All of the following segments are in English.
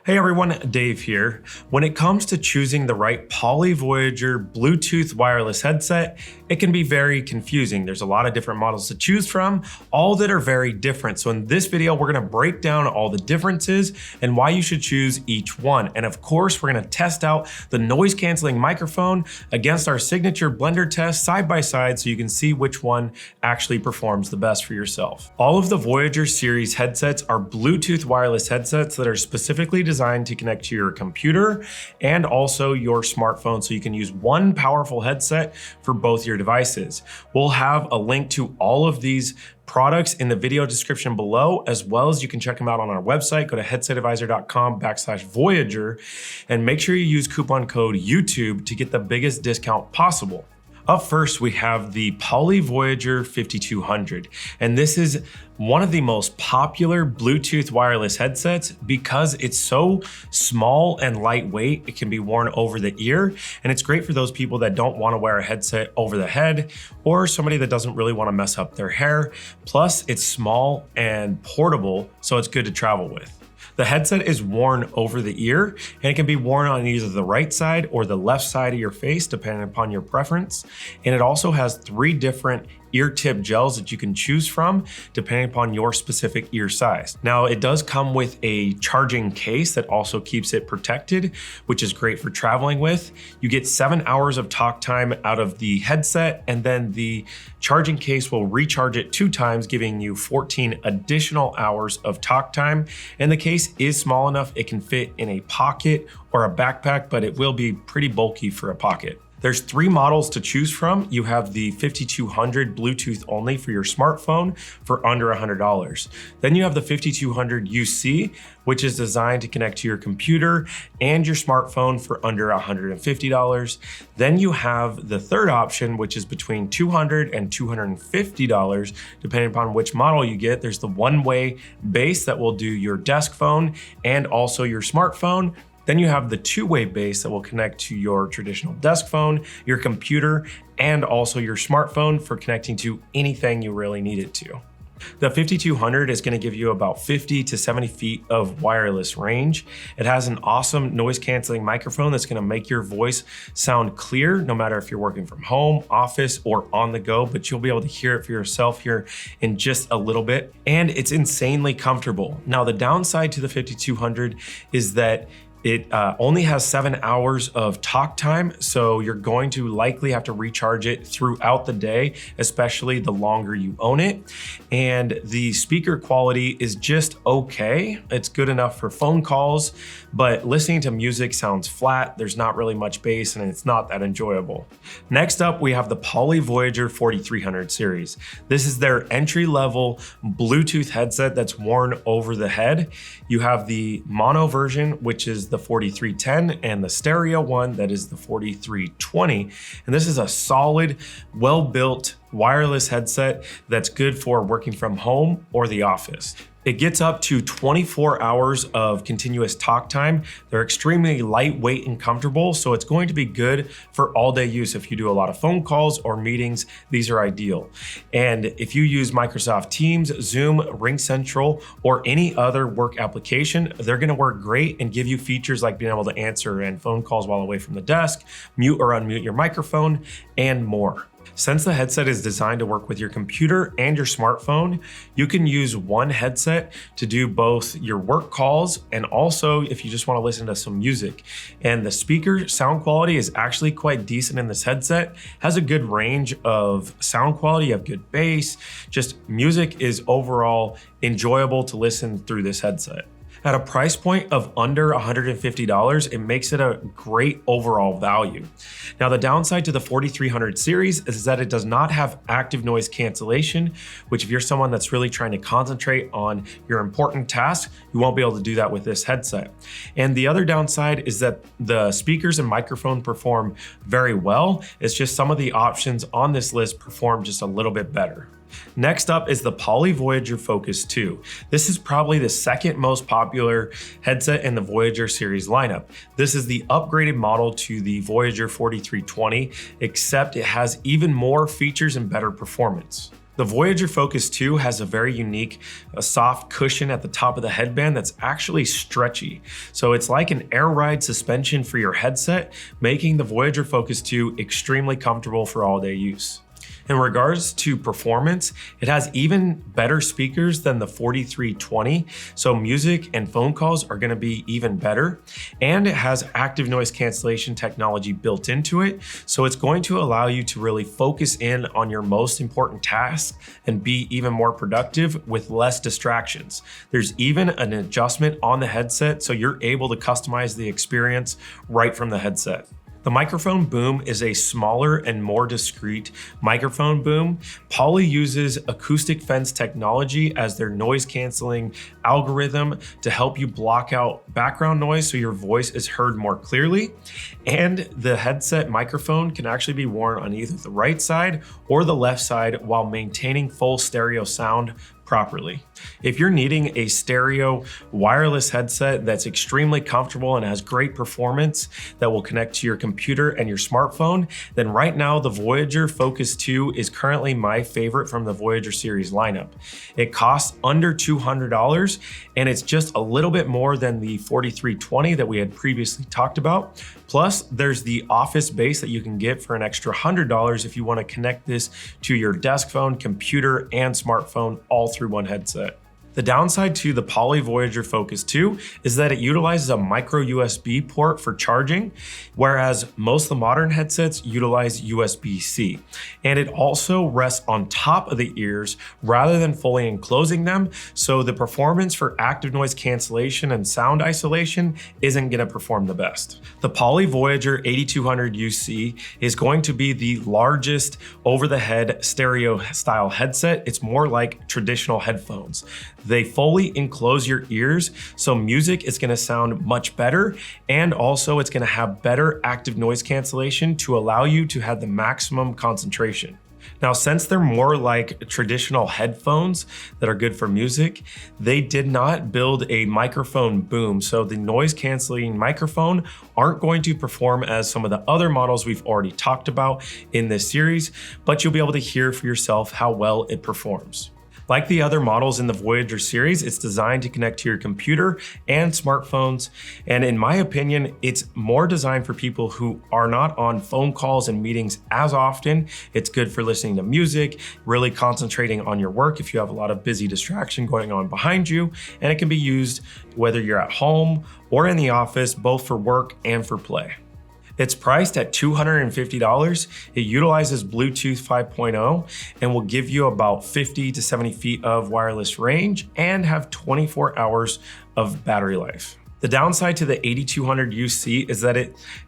Hey everyone, Dave here. When it comes to choosing the right Poly Voyager Bluetooth wireless headset, it can be very confusing. There's a lot of different models to choose from, all that are very different. So in this video, we're gonna break down all the differences and why you should choose each one. And of course, we're gonna test out the noise canceling microphone against our signature blender test side by side so you can see which one actually performs the best for yourself. All of the Voyager series headsets are Bluetooth wireless headsets that are specifically designed to connect to your computer and also your smartphone so you can use one powerful headset for both your devices. We'll have a link to all of these products in the video description below, as well as you can check them out on our website. Go to headsetadvisor.com/Voyager and make sure you use coupon code YouTube to get the biggest discount possible. Up first, we have the Poly Voyager 5200, and this is one of the most popular Bluetooth wireless headsets because it's so small and lightweight. It can be worn over the ear, and it's great for those people that don't want to wear a headset over the head or somebody that doesn't really want to mess up their hair. Plus, it's small and portable, so it's good to travel with. The headset is worn over the ear, and it can be worn on either the right side or the left side of your face, depending upon your preference. And it also has 3 different ear tip gels that you can choose from depending upon your specific ear size. Now, it does come with a charging case that also keeps it protected, which is great for traveling with. You get 7 hours of talk time out of the headset, and then the charging case will recharge it 2 times, giving you 14 additional hours of talk time. And the case is small enough it can fit in a pocket or a backpack, but it will be pretty bulky for a pocket. There's 3 models to choose from. You have the 5200 Bluetooth only for your smartphone for under $100. Then you have the 5200 UC, which is designed to connect to your computer and your smartphone for under $150. Then you have the third option, which is between $200 and $250, depending upon which model you get. There's the one-way base that will do your desk phone and also your smartphone. Then you have the 2-way base that will connect to your traditional desk phone, your computer, and also your smartphone for connecting to anything you really need it to. The 5200 is going to give you about 50 to 70 feet of wireless range. It has an awesome noise canceling microphone that's going to make your voice sound clear, no matter if you're working from home, office, or on the go, but you'll be able to hear it for yourself here in just a little bit. And it's insanely comfortable. Now, the downside to the 5200 is that it only has 7 hours of talk time, so you're going to likely have to recharge it throughout the day, especially the longer you own it. And the speaker quality is just okay. It's good enough for phone calls, but listening to music sounds flat. There's not really much bass, and it's not that enjoyable. Next up, we have the Poly Voyager 4300 series. This is their entry-level Bluetooth headset that's worn over the head. You have the mono version, which is the 4310, and the stereo one that is the 4320. And this is a solid, well-built wireless headset that's good for working from home or the office. It gets up to 24 hours of continuous talk time. They're extremely lightweight and comfortable, so it's going to be good for all-day use. If you do a lot of phone calls or meetings, these are ideal. And if you use Microsoft Teams, Zoom, RingCentral, or any other work application, they're gonna work great and give you features like being able to answer and phone calls while away from the desk, mute or unmute your microphone, and more. Since the headset is designed to work with your computer and your smartphone, you can use one headset to do both your work calls and also if you just want to listen to some music. And the speaker sound quality is actually quite decent in this headset. Has a good range of sound quality, you have good bass, just music is overall enjoyable to listen through this headset. At a price point of under $150, it makes it a great overall value. Now, the downside to the 4300 series is that it does not have active noise cancellation, which if you're someone that's really trying to concentrate on your important tasks, you won't be able to do that with this headset. And the other downside is that the speakers and microphone perform very well. It's just some of the options on this list perform just a little bit better. Next up is the Poly Voyager Focus 2. This is probably the second most popular headset in the Voyager series lineup. This is the upgraded model to the Voyager 4320, except it has even more features and better performance. The Voyager Focus 2 has a very unique, soft cushion at the top of the headband that's actually stretchy. So it's like an air ride suspension for your headset, making the Voyager Focus 2 extremely comfortable for all-day use. In regards to performance, it has even better speakers than the 4320, so music and phone calls are going to be even better. And it has active noise cancellation technology built into it, so it's going to allow you to really focus in on your most important tasks and be even more productive with less distractions. There's even an adjustment on the headset, so you're able to customize the experience right from the headset. The microphone boom is a smaller and more discreet microphone boom. Poly uses acoustic fence technology as their noise canceling algorithm to help you block out background noise so your voice is heard more clearly. And the headset microphone can actually be worn on either the right side or the left side while maintaining full stereo sound properly. If you're needing a stereo wireless headset that's extremely comfortable and has great performance that will connect to your computer and your smartphone, then right now the Voyager Focus 2 is currently my favorite from the Voyager series lineup. It costs under $200 and it's just a little bit more than the 4320 that we had previously talked about. Plus, there's the office base that you can get for an extra $100 if you want to connect this to your desk phone, computer, and smartphone all through one headset. The downside to the Poly Voyager Focus 2 is that it utilizes a micro USB port for charging, whereas most of the modern headsets utilize USB-C. And it also rests on top of the ears rather than fully enclosing them, so the performance for active noise cancellation and sound isolation isn't going to perform the best. The Poly Voyager 8200 UC is going to be the largest over-the-head stereo style headset. It's more like traditional headphones. They fully enclose your ears, so music is going to sound much better, and also it's going to have better active noise cancellation to allow you to have the maximum concentration. Now, since they're more like traditional headphones that are good for music, they did not build a microphone boom, so the noise canceling microphone aren't going to perform as some of the other models we've already talked about in this series, but you'll be able to hear for yourself how well it performs. Like the other models in the Voyager series, it's designed to connect to your computer and smartphones. And in my opinion, it's more designed for people who are not on phone calls and meetings as often. It's good for listening to music, really concentrating on your work if you have a lot of busy distraction going on behind you. And it can be used whether you're at home or in the office, both for work and for play. It's priced at $250. It utilizes Bluetooth 5.0 and will give you about 50 to 70 feet of wireless range and have 24 hours of battery life. The downside to the 8200 UC is that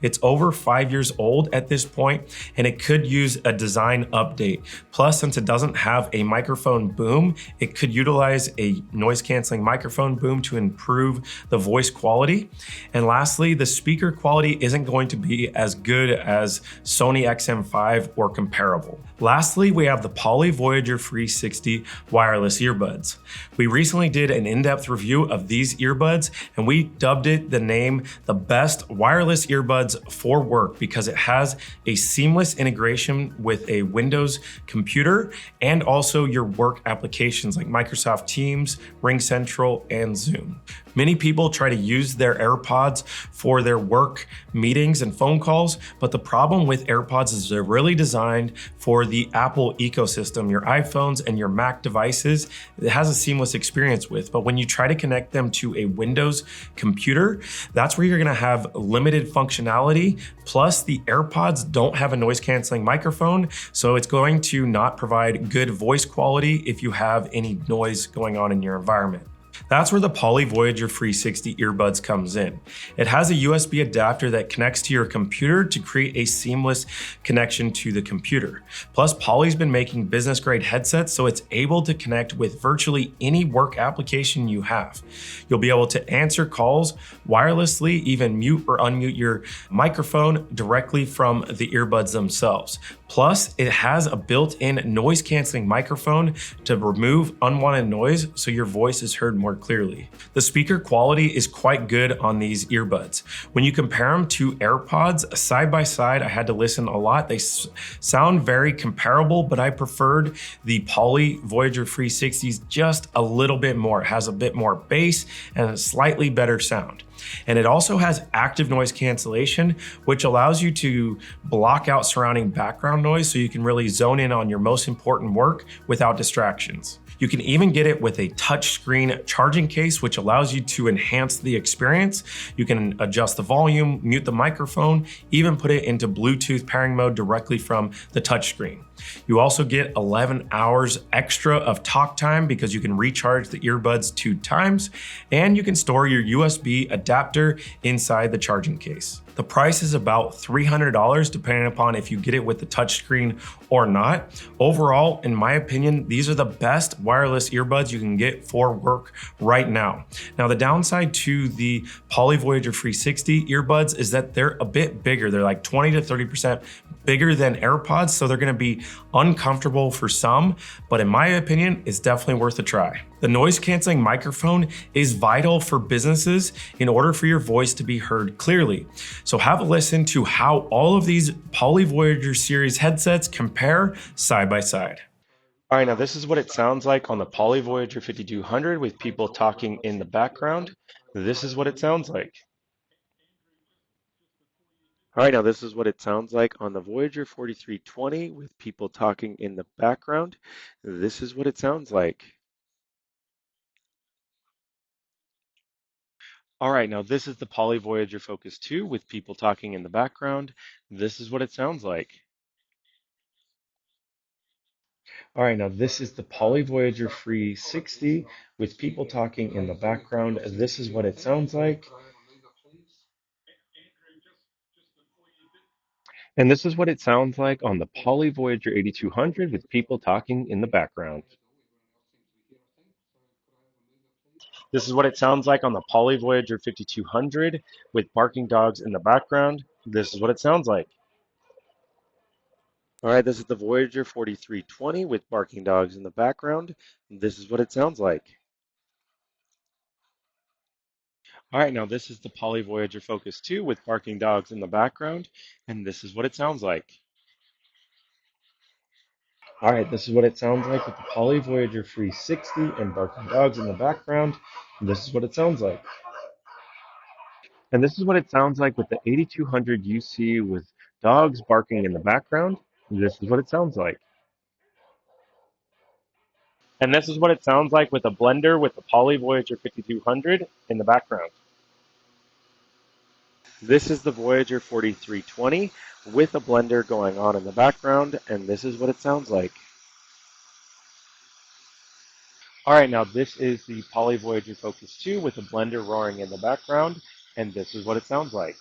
it's over 5 years old at this point, and it could use a design update. Plus, since it doesn't have a microphone boom, it could utilize a noise canceling microphone boom to improve the voice quality. And lastly, the speaker quality isn't going to be as good as Sony XM5 or comparable. Lastly, we have the Poly Voyager 360 wireless earbuds. We recently did an in-depth review of these earbuds, and we dubbed it the name the best wireless earbuds for work because it has a seamless integration with a Windows computer and also your work applications like Microsoft Teams, RingCentral, and Zoom. Many people try to use their AirPods for their work meetings and phone calls, but the problem with AirPods is they're really designed for the Apple ecosystem, your iPhones and your Mac devices. It has a seamless experience with, but when you try to connect them to a Windows computer, that's where you're gonna have limited functionality. Plus, the AirPods don't have a noise canceling microphone, so it's going to not provide good voice quality if you have any noise going on in your environment. That's where the Poly Voyager 360 earbuds comes in. It has a USB adapter that connects to your computer to create a seamless connection to the computer. Plus, Poly's been making business grade headsets, so it's able to connect with virtually any work application you have. You'll be able to answer calls wirelessly, even mute or unmute your microphone directly from the earbuds themselves. Plus, it has a built-in noise canceling microphone to remove unwanted noise so your voice is heard more more clearly. The speaker quality is quite good on these earbuds. When you compare them to AirPods, side by side, I had to listen a lot. They sound very comparable, but I preferred the Poly Voyager 360s just a little bit more. It has a bit more bass and a slightly better sound. And it also has active noise cancellation, which allows you to block out surrounding background noise so you can really zone in on your most important work without distractions. You can even get it with a touchscreen charging case, which allows you to enhance the experience. You can adjust the volume, mute the microphone, even put it into Bluetooth pairing mode directly from the touchscreen. You also get 11 hours extra of talk time because you can recharge the earbuds 2 times, and you can store your USB adapter inside the charging case. The price is about $300 depending upon if you get it with the touchscreen or not. Overall, in my opinion, these are the best wireless earbuds you can get for work right now. Now, the downside to the Poly Voyager 360 earbuds is that they're a bit bigger. They're like 20 to 30% bigger than AirPods, so they're gonna be uncomfortable for some, but in my opinion, it's definitely worth a try. The noise canceling microphone is vital for businesses in order for your voice to be heard clearly. So have a listen to how all of these Poly Voyager series headsets compare side by side. All right, now this is what it sounds like on the Poly Voyager 5200 with people talking in the background. This is what it sounds like. All right, now this is what it sounds like on the Voyager 4320 with people talking in the background. This is what it sounds like. All right, now this is the Poly Voyager Focus 2 with people talking in the background. This is what it sounds like. All right, now this is the Poly Voyager 360 with people talking in the background. This is what it sounds like. And this is what it sounds like on the Poly Voyager 8200 with people talking in the background. This is what it sounds like on the Poly Voyager 5200 with barking dogs in the background. This is what it sounds like. All right, this is the Voyager 4320 with barking dogs in the background. This is what it sounds like. All right, now this is the Poly Voyager Focus 2 with barking dogs in the background, and this is what it sounds like. All right, this is what it sounds like with the Poly Voyager 360 and barking dogs in the background. This is what it sounds like. And this is what it sounds like with the 8200 UC with dogs barking in the background. This is what it sounds like. And this is what it sounds like with a blender with the Poly Voyager 5200 in the background. This is the Voyager 4320 with a blender going on in the background, and this is what it sounds like. All right, now this is the Poly Voyager Focus 2 with a blender roaring in the background, and this is what it sounds like.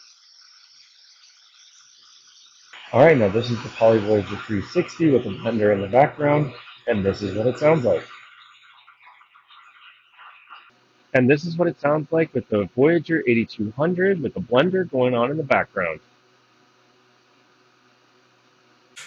All right, now this is the Poly Voyager 360 with a blender in the background, and this is what it sounds like. And this is what it sounds like with the Voyager 8200 with a blender going on in the background.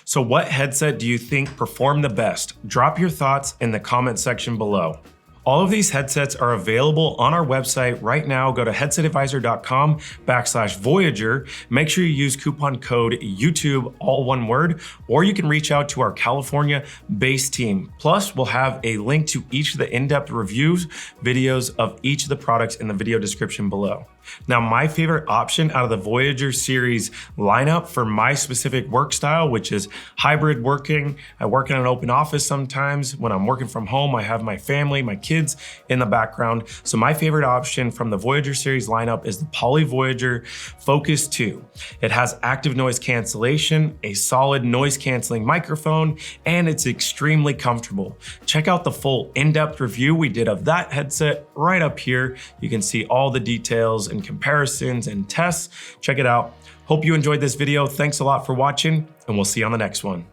So what headset do you think performed the best? Drop your thoughts in the comment section below. All of these headsets are available on our website right now. Go to headsetadvisor.com/Voyager. Make sure you use coupon code YouTube, all one word, or you can reach out to our California-based team. Plus, we'll have a link to each of the in-depth reviews, videos of each of the products in the video description below. Now, my favorite option out of the Voyager series lineup for my specific work style, which is hybrid working. I work in an open office sometimes. When I'm working from home, I have my family, my kids in the background. So my favorite option from the Voyager series lineup is the Poly Voyager Focus 2. It has active noise cancellation, a solid noise canceling microphone, and it's extremely comfortable. Check out the full in-depth review we did of that headset right up here. You can see all the details and comparisons and tests. Check it out. Hope you enjoyed this video. Thanks a lot for watching, and we'll see you on the next one.